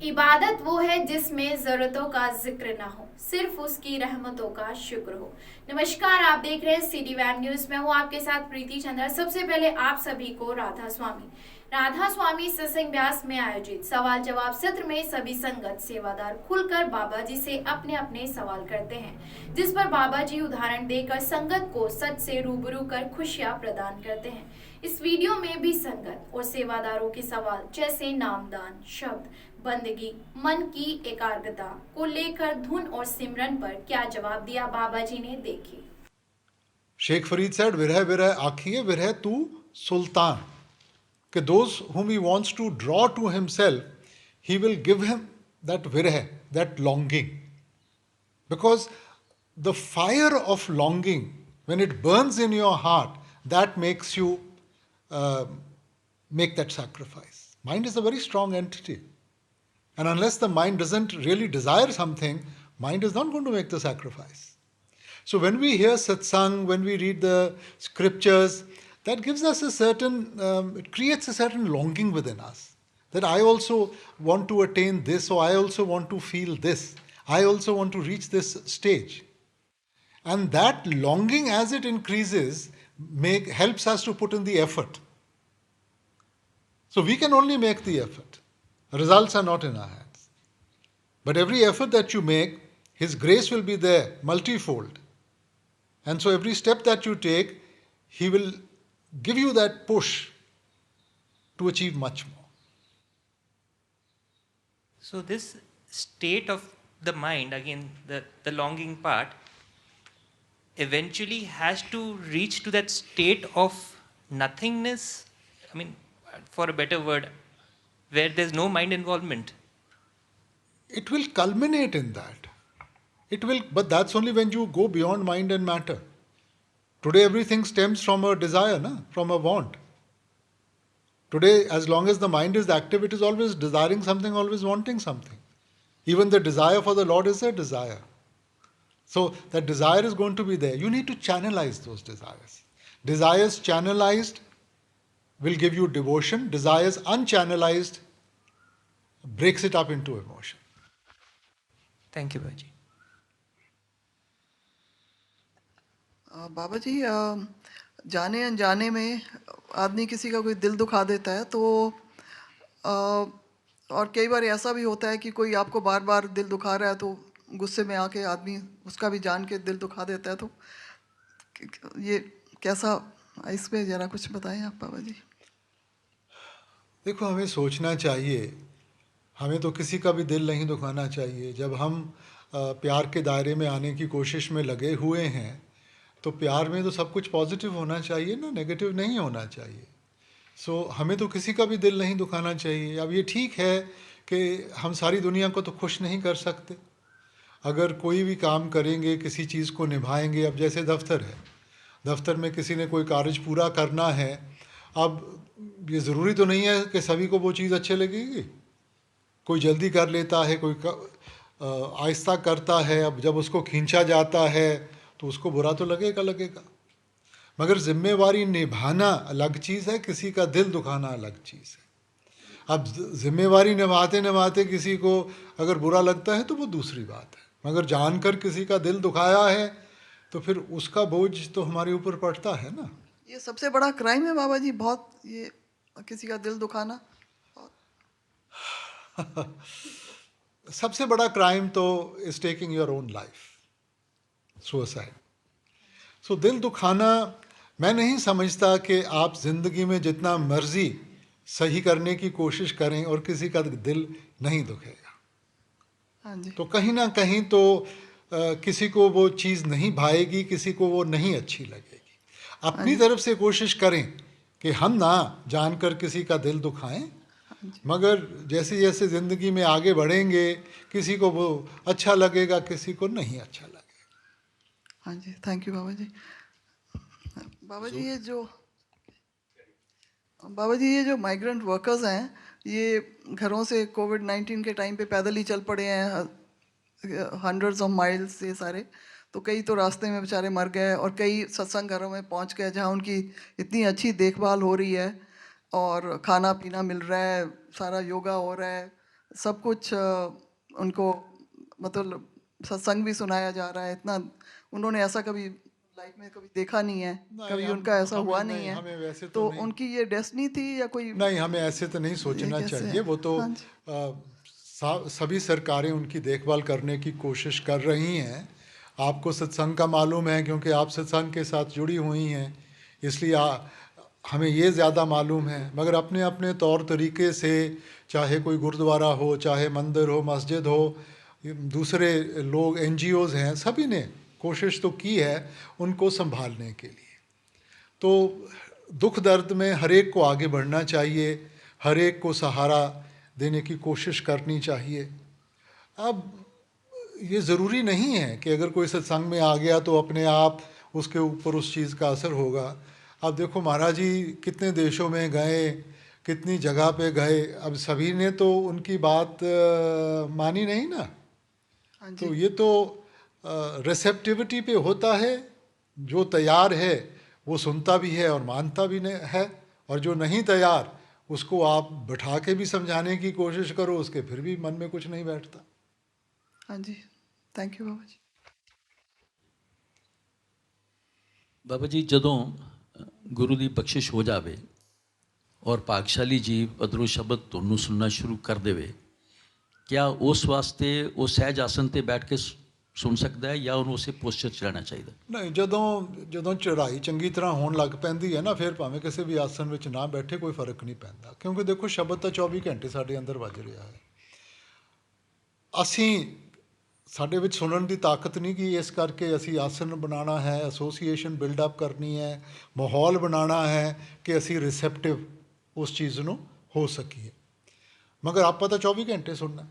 इबादत वो है जिसमें जरूरतों का जिक्र ना हो, सिर्फ उसकी रहमतों का शुक्र हो। नमस्कार, आप देख रहे हैं सिटी वैब न्यूज। मैं हूँ आपके साथ प्रीति चंद्र। सबसे पहले आप सभी को राधा स्वामी सत्संग व्यास में आयोजित सवाल जवाब सत्र में सभी संगत सेवादार खुलकर बाबा जी से अपने अपने सवाल करते हैं, जिस पर बाबा जी उदाहरण देकर संगत को सच से रूबरू कर खुशियां प्रदान करते हैं। इस वीडियो में भी संगत और सेवादारों के सवाल जैसे नामदान, शब्द, बंदगी, मन की एकाग्रता को लेकर धुन और सिमरन पर क्या जवाब दिया बाबा जी ने, देखिए। शेख फरीद said, विरह विरह आखिए विरह तू सुल्तान. Okay, those whom he wants to draw to himself, he will give him that virah, that longing. Because the fire of longing, when it burns in your heart, that makes you make that sacrifice. Mind is a very strong entity. And unless the mind doesn't really desire something, mind is not going to make the sacrifice. So when we hear satsang, when we read the scriptures, that gives us a certain, it creates a certain longing within us. That I also want to attain this, or I also want to feel this. I also want to reach this stage. And that longing, as it increases, helps us to put in the effort. So we can only make the effort. Results are not in our hands. But every effort that you make, His grace will be there, multifold. And so every step that you take, He will give you that push to achieve much more. So this state of the mind, again, the longing part, eventually has to reach to that state of nothingness, I mean, for a better word, where there's no mind involvement. It will culminate in that. It will, but that's only when you go beyond mind and matter. Today everything stems from a desire, from a want. Today, as long as the mind is active, it is always desiring something, always wanting something. Even the desire for the Lord is a desire. So that desire is going to be there. You need to channelize those desires. Desires channelized will give you devotion. Desires unchannelized breaks it up into emotion. Thank you, Baji. बाबा जी, जाने अनजाने में आदमी किसी का कोई दिल दुखा देता है तो और कई बार ऐसा भी होता है कि कोई आपको बार बार दिल दुखा रहा है तो गुस्से में आके आदमी उसका भी जान के दिल दुखा देता है, तो ये कैसा, इस पे ज़रा कुछ बताएं आप बाबा जी। देखो, हमें सोचना चाहिए, हमें तो किसी का भी दिल नहीं दुखाना चाहिए। जब हम प्यार के दायरे में आने की कोशिश में लगे हुए हैं तो प्यार में तो सब कुछ पॉजिटिव होना चाहिए ना, नेगेटिव नहीं होना चाहिए। सो हमें तो किसी का भी दिल नहीं दुखाना चाहिए। अब ये ठीक है कि हम सारी दुनिया को तो खुश नहीं कर सकते। अगर कोई भी काम करेंगे, किसी चीज़ को निभाएंगे, अब जैसे दफ्तर है, दफ्तर में किसी ने कोई कार्य पूरा करना है, अब ये ज़रूरी तो नहीं है कि सभी को वो चीज़ अच्छे लगेगी। कोई जल्दी कर लेता है, कोई आहिस्ता करता है। अब जब उसको खींचा जाता है तो उसको बुरा तो लगेगा। मगर जिम्मेवारी निभाना अलग चीज़ है, किसी का दिल दुखाना अलग चीज़ है। अब जिम्मेवारी निभाते निभाते किसी को अगर बुरा लगता है तो वो दूसरी बात है, मगर जानकर किसी का दिल दुखाया है तो फिर उसका बोझ तो हमारे ऊपर पड़ता है ना। ये सबसे बड़ा क्राइम है बाबा जी, बहुत, ये किसी का दिल दुखाना। सबसे बड़ा क्राइम तो is taking your own life, suicide. So दिल दुखाना, मैं नहीं समझता कि आप ज़िंदगी में जितना मर्जी सही करने की कोशिश करें और किसी का दिल नहीं दुखेगा। हाँ जी। तो कहीं ना कहीं तो किसी को वो चीज़ नहीं भाएगी, किसी को वो नहीं अच्छी लगेगी। अपनी तरफ से कोशिश करें कि हम ना जानकर किसी का दिल दुखाएं, मगर जैसे जैसे ज़िंदगी में आगे बढ़ेंगे किसी को वो अच्छा लगेगा, किसी को नहीं अच्छा लगेगा। हाँ जी, थैंक यू बाबा जी। बाबा जी, ये जो माइग्रेंट वर्कर्स हैं, ये घरों से कोविड-19 के टाइम पे पैदल ही चल पड़े हैं, हंड्रेड्स ऑफ माइल्स ये सारे, तो कई तो रास्ते में बेचारे मर गए और कई सत्संग घरों में पहुंच गए जहां उनकी इतनी अच्छी देखभाल हो रही है और खाना पीना मिल रहा है, सारा योगा हो रहा है, सब कुछ उनको मतलब सत्संग भी सुनाया जा रहा है, इतना उन्होंने ऐसा कभी लाइफ में कभी देखा नहीं है, नहीं, कभी हम उनका ऐसा हमें हुआ नहीं, नहीं है। हमें वैसे तो नहीं, उनकी ये डेस्टिनी थी या कोई? नहीं हमें ऐसे तो नहीं सोचना कैसे चाहिए। है? वो तो हाँ जी। सभी सरकारें उनकी देखभाल करने की कोशिश कर रही हैं। आपको सत्संग का मालूम है क्योंकि आप सत्संग के साथ जुड़ी हुई हैं, इसलिए हमें ये ज़्यादा मालूम है। मगर अपने अपने तौर तरीके से, चाहे कोई गुरुद्वारा हो, चाहे मंदिर हो, मस्जिद हो, दूसरे लोग NGOs हैं, सभी ने कोशिश तो की है उनको संभालने के लिए। तो दुख दर्द में हर एक को आगे बढ़ना चाहिए, हर एक को सहारा देने की कोशिश करनी चाहिए। अब ये ज़रूरी नहीं है कि अगर कोई सत्संग में आ गया तो अपने आप उसके ऊपर उस चीज़ का असर होगा। अब देखो महाराज जी कितने देशों में गए, कितनी जगह पे गए, अब सभी ने तो उनकी बात मानी नहीं ना। हाँ जी। तो ये तो रिसेप्टिविटी पे होता है। जो तैयार है वो सुनता भी है और मानता भी है, और जो नहीं तैयार उसको आप बैठा के भी समझाने की कोशिश करो, उसके फिर भी मन में कुछ नहीं बैठता। हाँ जी, थैंक यू बाबा जी। ਬਾਬਾ ਜੀ ਜਦੋਂ ਗੁਰੂ ਦੀ ਬਖਸ਼ਿਸ਼ ਹੋ ਜਾਵੇ ਔਰ ਭਾਗਸ਼ਾਲੀ ਜੀਵ ਅਦਰੋਂ ਸ਼ਬਦ ਤੁਹਾਨੂੰ ਸੁਣਨਾ ਸ਼ੁਰੂ ਕਰ ਦੇਵੇ, ਕਿਆ ਉਸ ਵਾਸਤੇ ਉਹ ਸਹਿਜ ਆਸਨ ਤੇ ਬੈਠ ਕੇ ਸੁਣ ਸਕਦਾ ਹੈ ਜਾਂ ਉਹਨੂੰ ਉਸੇ ਪੋਸਚਰ 'ਚ ਰਹਿਣਾ ਚਾਹੀਦਾ? ਨਹੀਂ, ਜਦੋਂ ਚੜ੍ਹਾਈ ਚੰਗੀ ਤਰ੍ਹਾਂ ਹੋਣ ਲੱਗ ਪੈਂਦੀ ਹੈ ਨਾ, ਫਿਰ ਭਾਵੇਂ ਕਿਸੇ ਵੀ ਆਸਨ ਵਿੱਚ ਨਾ ਬੈਠੇ ਕੋਈ ਫਰਕ ਨਹੀਂ ਪੈਂਦਾ, ਕਿਉਂਕਿ ਦੇਖੋ ਸ਼ਬਦ ਤਾਂ 24 ਘੰਟੇ ਸਾਡੇ ਅੰਦਰ ਵੱਜ ਰਿਹਾ ਹੈ। ਸਾਡੇ ਵਿੱਚ ਸੁਣਨ ਦੀ ਤਾਕਤ ਨਹੀਂ ਕਿ ਇਸ ਕਰਕੇ ਅਸੀਂ ਆਸਨ ਬਣਾਉਣਾ ਹੈ, ਐਸੋਸੀਏਸ਼ਨ ਬਿਲਡਅਪ ਕਰਨੀ ਹੈ, ਮਾਹੌਲ ਬਣਾਉਣਾ ਹੈ ਕਿ ਅਸੀਂ ਰਿਸੈਪਟਿਵ ਉਸ ਚੀਜ਼ ਨੂੰ ਹੋ ਸਕੀਏ। ਮਗਰ ਆਪਾਂ ਤਾਂ 24 ਘੰਟੇ ਸੁਣਨਾ,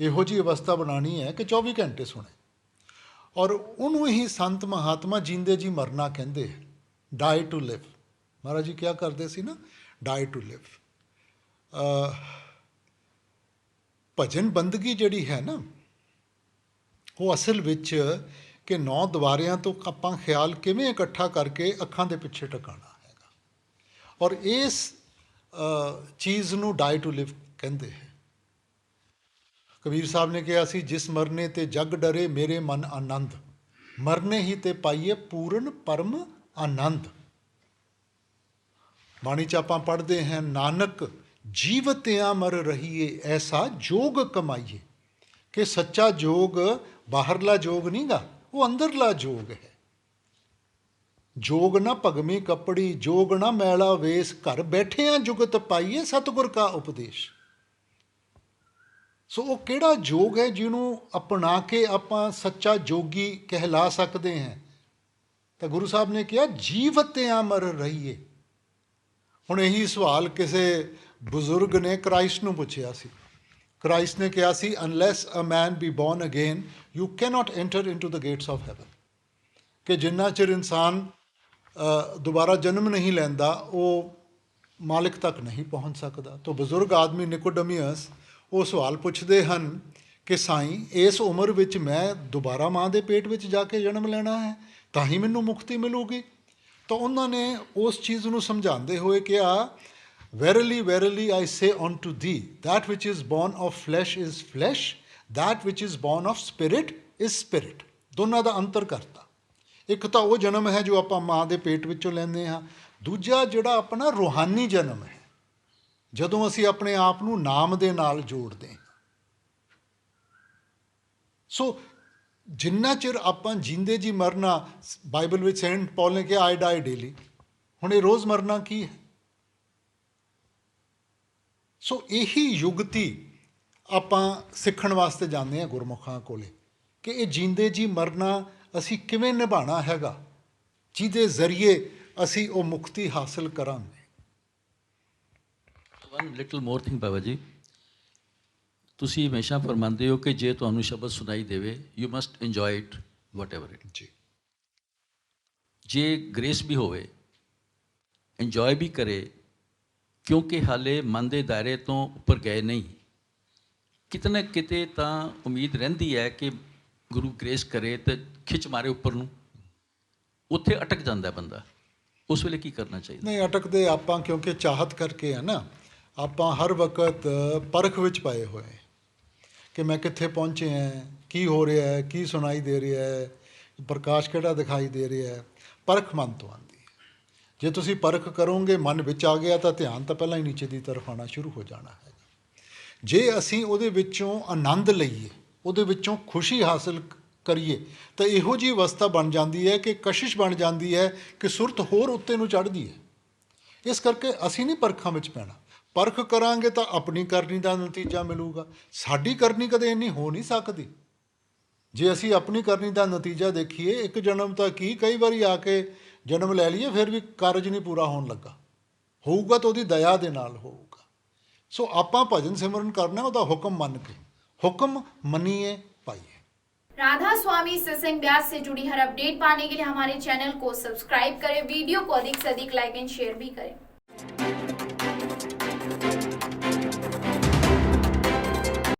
ਇਹੋ ਜਿਹੀ ਅਵਸਥਾ ਬਣਾਉਣੀ ਹੈ ਕਿ 24 ਘੰਟੇ ਸੁਣੇ। ਔਰ ਉਹਨੂੰ ਹੀ ਸੰਤ ਮਹਾਤਮਾ ਜੀਂਦੇ ਜੀ ਮਰਨਾ ਕਹਿੰਦੇ ਹੈ, ਡਾਈ ਟੂ ਲਿਵ। ਮਹਾਰਾਜ ਜੀ ਕਿਆ ਕਰਦੇ ਸੀ ਨਾ, ਡਾਈ ਟੂ ਲਿਵ। ਭਜਨ ਬੰਦਗੀ ਜਿਹੜੀ ਹੈ ਨਾ, ਉਹ ਅਸਲ ਵਿੱਚ ਕਿ 9 ਦੁਆਰਿਆਂ ਤੋਂ ਆਪਾਂ ਖਿਆਲ ਕਿਵੇਂ ਇਕੱਠਾ ਕਰਕੇ ਅੱਖਾਂ ਦੇ ਪਿੱਛੇ ਟਿਕਾਣਾ ਹੈਗਾ, ਔਰ ਇਸ ਚੀਜ਼ ਨੂੰ ਡਾਈ ਟੂ ਲਿਵ ਕਹਿੰਦੇ ਹੈ। ਕਬੀਰ ਸਾਹਿਬ ਨੇ ਕਿਹਾ ਸੀ, ਜਿਸ ਮਰਨੇ ਤੇ ਜਗ ਡਰੇ ਮੇਰੇ ਮਨ ਆਨੰਦ, ਮਰਨੇ ਹੀ ਤੇ ਪਾਈਏ ਪੂਰਨ ਪਰਮ ਆਨੰਦ। ਬਾਣੀ 'ਚ ਆਪਾਂ ਪੜ੍ਹਦੇ ਹਾਂ, ਨਾਨਕ ਜੀਵਤਿਆਂ ਮਰ ਰਹੀਏ ਐਸਾ ਜੋਗ ਕਮਾਈਏ, ਕਿ ਸੱਚਾ ਜੋਗ ਬਾਹਰਲਾ ਜੋਗ ਨਹੀਂ ਗਾ, ਉਹ ਅੰਦਰਲਾ ਜੋਗ ਹੈ। ਜੋਗ ਨਾ ਭਗਮੀ ਕੱਪੜੀ, ਜੋਗ ਨਾ ਮੈਲਾ ਵੇਸ, ਘਰ ਬੈਠਿਆਂ ਜੁਗਤ ਪਾਈਏ ਸਤਿਗੁਰ ਕਾ ਉਪਦੇਸ਼। ਸੋ ਉਹ ਕਿਹੜਾ ਜੋਗ ਹੈ ਜਿਹਨੂੰ ਅਪਣਾ ਕੇ ਆਪਾਂ ਸੱਚਾ ਜੋਗੀ ਕਹਿਲਾ ਸਕਦੇ ਹਾਂ? ਤਾਂ ਗੁਰੂ ਸਾਹਿਬ ਨੇ ਕਿਹਾ, ਜੀਵਤਿਆਂ ਮਰ ਰਹੀਏ। ਹੁਣ ਇਹੀ ਸਵਾਲ ਕਿਸੇ ਬਜ਼ੁਰਗ ਨੇ ਕ੍ਰਾਈਸਟ ਨੂੰ ਪੁੱਛਿਆ ਸੀ। ਕ੍ਰਾਈਸਟ ਨੇ ਕਿਹਾ ਸੀ, unless a man be born again you cannot enter into the gates of heaven. ਕਿ ਜਿੰਨਾ ਚਿਰ ਇਨਸਾਨ ਦੁਬਾਰਾ ਜਨਮ ਨਹੀਂ ਲੈਂਦਾ, ਉਹ ਮਾਲਿਕ ਤੱਕ ਨਹੀਂ ਪਹੁੰਚ ਸਕਦਾ। ਤਾਂ ਬਜ਼ੁਰਗ ਆਦਮੀ ਨਿਕੋਡਮੀਅਸ ਉਹ ਸਵਾਲ ਪੁੱਛਦੇ ਹਨ ਕਿ ਸਾਈਂ, ਇਸ ਉਮਰ ਵਿੱਚ ਮੈਂ ਦੁਬਾਰਾ ਮਾਂ ਦੇ ਪੇਟ ਵਿੱਚ ਜਾ ਕੇ ਜਨਮ ਲੈਣਾ ਹੈ ਤਾਂ ਹੀ ਮੈਨੂੰ ਮੁਕਤੀ ਮਿਲੂਗੀ? ਤਾਂ ਉਹਨਾਂ ਨੇ ਉਸ ਚੀਜ਼ ਨੂੰ ਸਮਝਾਉਂਦੇ ਹੋਏ ਕਿਹਾ, ਵੈਰਲੀ ਵੈਰਲੀ ਆਈ ਸੇ unto thee, that which is born of flesh is flesh, that which is born of spirit is spirit। ਦੋਨਾਂ ਦਾ ਅੰਤਰ ਕਰਤਾ। ਇੱਕ ਤਾਂ ਉਹ ਜਨਮ ਹੈ ਜੋ ਆਪਾਂ ਮਾਂ ਦੇ ਪੇਟ ਵਿੱਚੋਂ ਲੈਂਦੇ ਹਾਂ, ਦੂਜਾ ਜਿਹੜਾ ਆਪਣਾ ਰੂਹਾਨੀ ਜਨਮ ਹੈ, ਜਦੋਂ ਅਸੀਂ ਆਪਣੇ ਆਪ ਨੂੰ ਨਾਮ ਦੇ ਨਾਲ ਜੋੜਦੇ ਹਾਂ। ਸੋ ਜਿੰਨਾ ਚਿਰ ਆਪਾਂ ਜੀਂਦੇ ਜੀ ਮਰਨਾ, ਬਾਈਬਲ ਵਿੱਚ ਸੇਂਟ ਪੌਲ ਨੇ ਕਿਹਾ, ਆਈ ਡਾਈ ਡੇਲੀ। ਹੁਣ ਇਹ ਰੋਜ਼ ਮਰਨਾ ਕੀ ਹੈ? ਸੋ ਇਹੀ ਯੁਗਤੀ ਆਪਾਂ ਸਿੱਖਣ ਵਾਸਤੇ ਜਾਂਦੇ ਹਾਂ ਗੁਰਮੁਖਾਂ ਕੋਲੇ, ਕਿ ਇਹ ਜੀਂਦੇ ਜੀ ਮਰਨਾ ਅਸੀਂ ਕਿਵੇਂ ਨਿਭਾਉਣਾ ਹੈਗਾ, ਜਿਹਦੇ ਜ਼ਰੀਏ ਅਸੀਂ ਉਹ ਮੁਕਤੀ ਹਾਸਲ ਕਰਾਂਗੇ। One little more thing Baba ji, ਤੁਸੀਂ ਹਮੇਸ਼ਾ ਫਰਮਾਉਂਦੇ ਹੋ ਕਿ ਜੇ ਤੁਹਾਨੂੰ ਸ਼ਬਦ ਸੁਣਾਈ ਦੇਵੇ, you must enjoy it what ever it. ਜੀ, ਜੇ ਗ੍ਰੇਸ ਵੀ ਹੋਵੇ, ਇੰਜੋਏ ਵੀ ਕਰੇ, ਕਿਉਂਕਿ ਹਾਲੇ ਮਨ ਦੇ ਦਾਇਰੇ ਤੋਂ ਉੱਪਰ ਗਏ ਨਹੀਂ। ਕਿਤੇ ਨਾ ਕਿਤੇ ਤਾਂ ਉਮੀਦ ਰਹਿੰਦੀ ਹੈ ਕਿ ਗੁਰੂ ਗ੍ਰੇਸ ਕਰੇ ਤੇ ਖਿੱਚ ਮਾਰੇ ਉੱਪਰ ਨੂੰ, ਉੱਥੇ ਅਟਕ ਜਾਂਦਾ ਬੰਦਾ। ਉਸ ਵੇਲੇ ਕੀ ਕਰਨਾ ਚਾਹੀਦਾ? ਨਹੀਂ ਅਟਕਦੇ ਆਪਾਂ, ਕਿਉਂਕਿ ਚਾਹਤ ਕਰਕੇ ਹੈ ਨਾ। ਆਪਾਂ ਹਰ ਵਕਤ ਪਰਖ ਵਿੱਚ ਪਏ ਹੋਏ ਹਾਂ ਕਿ ਮੈਂ ਕਿੱਥੇ ਪਹੁੰਚੇ ਹਾਂ, ਕੀ ਹੋ ਰਿਹਾ ਹੈ, ਕੀ ਸੁਣਾਈ ਦੇ ਰਿਹਾ ਹੈ, ਪ੍ਰਕਾਸ਼ ਕਿਹੜਾ ਦਿਖਾਈ ਦੇ ਰਿਹਾ ਹੈ। ਪਰਖ ਮਨ ਤੋਂ ਆਉਂਦੀ ਹੈ। ਜੇ ਤੁਸੀਂ ਪਰਖ ਕਰੋਗੇ, ਮਨ ਵਿੱਚ ਆ ਗਿਆ ਤਾਂ ਧਿਆਨ ਤਾਂ ਪਹਿਲਾਂ ਹੀ ਨੀਚੇ ਦੀ ਤਰਫ ਆਉਣਾ ਸ਼ੁਰੂ ਹੋ ਜਾਣਾ ਹੈ। ਜੇ ਅਸੀਂ ਉਹਦੇ ਵਿੱਚੋਂ ਆਨੰਦ ਲਈਏ, ਉਹਦੇ ਵਿੱਚੋਂ ਖੁਸ਼ੀ ਹਾਸਲ ਕਰੀਏ, ਤਾਂ ਇਹੋ ਜਿਹੀ ਅਵਸਥਾ ਬਣ ਜਾਂਦੀ ਹੈ ਕਿ ਕਸ਼ਿਸ਼ ਬਣ ਜਾਂਦੀ ਹੈ ਕਿ ਸੁਰਤ ਹੋਰ ਉੱਤੇ ਨੂੰ ਚੜ੍ਹਦੀ ਹੈ। ਇਸ ਕਰਕੇ ਅਸੀਂ ਨਹੀਂ ਪਰਖਾਂ ਵਿੱਚ ਪੈਣਾ। ਪਰਖ ਕਰਾਂਗੇ ਤਾਂ ਆਪਣੀ ਕਰਨੀ ਦਾ ਨਤੀਜਾ ਮਿਲੂਗਾ। ਸਾਡੀ ਕਰਨੀ ਕਦੇ ਇੰਨੀ ਹੋ ਨਹੀਂ ਸਕਦੀ। ਜੇ ਅਸੀਂ ਆਪਣੀ ਕਰਨੀ ਦਾ ਨਤੀਜਾ ਦੇਖੀਏ, ਇੱਕ ਜਨਮ ਤਾਂ ਕੀ, ਕਈ ਵਾਰੀ ਆ ਕੇ ਜਨਮ ਲੈ ਲਈਏ, ਫਿਰ ਵੀ ਕਾਰਜ ਨਹੀਂ ਪੂਰਾ ਹੋਣ ਲੱਗਾ। ਹੋਊਗਾ ਤਾਂ ਉਹਦੀ ਦਇਆ ਦੇ ਨਾਲ ਹੋਊਗਾ। ਸੋ ਆਪਾਂ ਭਜਨ ਸਿਮਰਨ ਕਰਨਾ ਉਹਦਾ ਹੁਕਮ ਮੰਨ ਕੇ, ਹੁਕਮ ਮੰਨੀਏ पाइए। राधा स्वामी सत्संग व्यास से जुड़ी हर अपडेट पाने के लिए हमारे चैनल को सब्सक्राइब करें, वीडियो को अधिक से अधिक लाइक एंड शेयर भी करें।